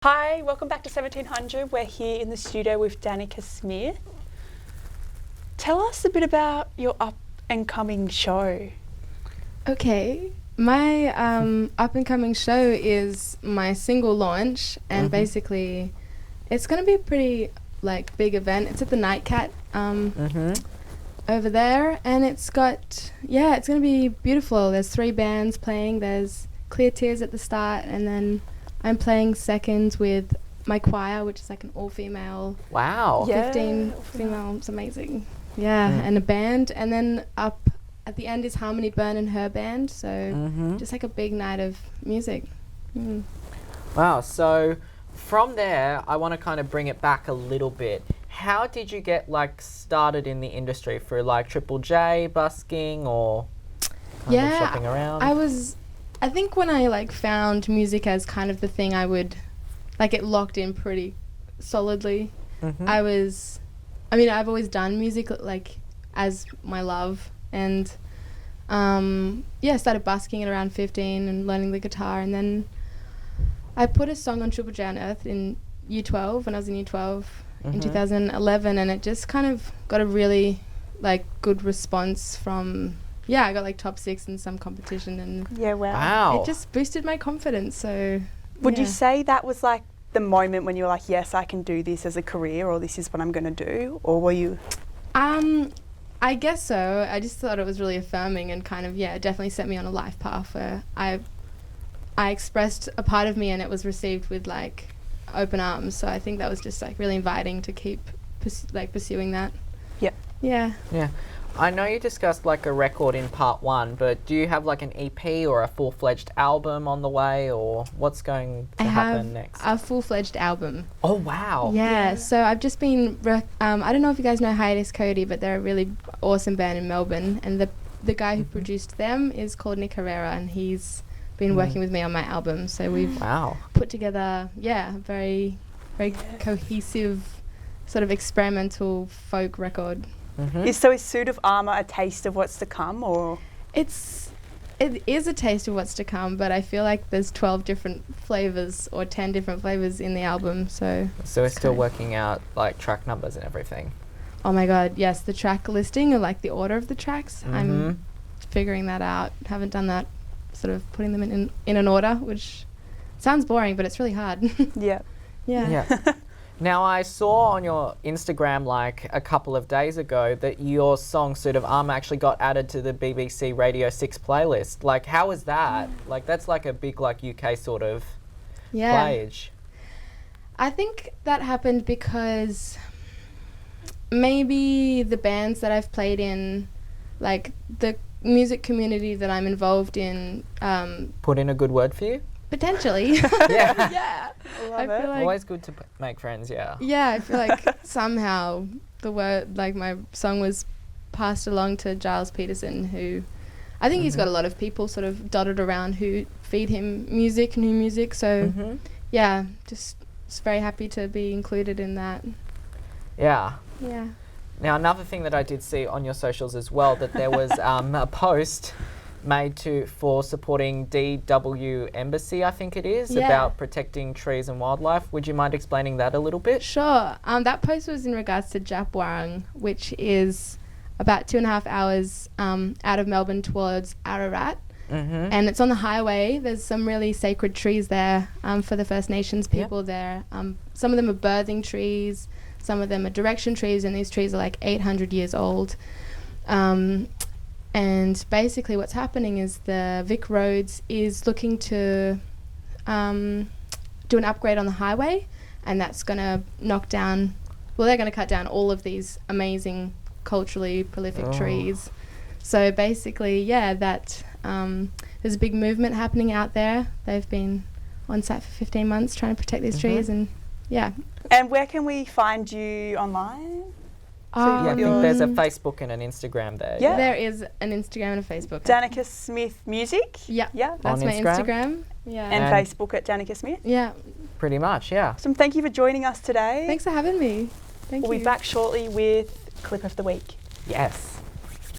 Hi, welcome back to 1700. We're here in the studio with Danica Smith. Tell us a bit about your up and coming show. Okay, my up and coming show is my single launch, and basically it's going to be a pretty big event. It's at the Nightcat over there, and it's got, it's going to be beautiful. There's 3 bands playing. There's Clear Tears at the start, and then I'm playing seconds with my choir, which is like an all-female. Wow. 15 female. It's amazing. Yeah, and a band. And then up at the end is Harmony Byrne and her band. So just like a big night of music. Wow. So from there, I want to kind of bring it back a little bit. How did you get started in the industry? Through Triple J, busking, or kind of shopping around? I think when I found music as kind of the thing I would, it locked in pretty solidly. I've always done music as my love, and I started busking at around 15 and learning the guitar, and then I put a song on Triple J on Earth in Year 12 when I was in Year 12 in 2011, and it just kind of got a really good response from. Yeah, I got top 6 in some competition, and wow. It just boosted my confidence. So, would you say that was the moment when you were yes, I can do this as a career, or this is what I'm going to do, or were you? I guess so. I just thought it was really affirming, and kind of it definitely set me on a life path where I expressed a part of me, and it was received with open arms. So I think that was just really inviting to keep pursuing that. Yep. Yeah. Yeah. I know you discussed a record in part 1, but do you have an EP or a full-fledged album on the way, or what's going to happen next? A full-fledged album. Oh, wow. Yeah, so I've just been, I don't know if you guys know Hiatus Cody, but they're a really awesome band in Melbourne, and the guy who produced them is called Nick Herrera, and he's been working with me on my album. So we've put together, a very, very cohesive sort of experimental folk record. Is Suit of Armour a taste of what's to come, or? It is a taste of what's to come, but I feel there's 12 different flavours or 10 different flavours in the album, so we're still working out track numbers and everything. Oh my god, yes, the track listing or the order of the tracks. I'm figuring that out. Haven't done that, sort of putting them in an order, which sounds boring, but it's really hard. Yeah. Now, I saw on your Instagram a couple of days ago that your song Suit of Armour actually got added to the BBC Radio 6 playlist. How was that? That's a big UK sort of playage. I think that happened because maybe the bands that I've played in, the music community that I'm involved in... Put in a good word for you? Potentially. Yeah. I love it. Always good to make friends, yeah. Yeah, I feel somehow the word, my song was passed along to Giles Peterson, who I think he's got a lot of people sort of dotted around who feed him new music. So, just very happy to be included in that. Yeah. Yeah. Now, another thing that I did see on your socials as well, that there was a post made for supporting DW Embassy, I think it is, about protecting trees and wildlife. Would you mind explaining that a little bit? Sure. That post was in regards to Japwarang, which is about 2.5 hours out of Melbourne towards Ararat. And it's on the highway. There's some really sacred trees there for the First Nations people there. Some of them are birthing trees, some of them are direction trees, and these trees are 800 years old. And basically what's happening is the Vic Roads is looking to do an upgrade on the highway, and that's going to knock down, they're going to cut down all of these amazing culturally prolific trees. So basically, that there's a big movement happening out there. They've been on site for 15 months trying to protect these trees, and And where can we find you online? I think there's a Facebook and an Instagram there. Yeah. There is an Instagram and a Facebook. Danica Smith Music? Yeah. That's on my Instagram? Instagram. Yeah. And Facebook at Danica Smith? Yeah. Pretty much, yeah. Awesome. Thank you for joining us today. Thanks for having me. Thank you. We'll be back shortly with Clip of the Week. Yes.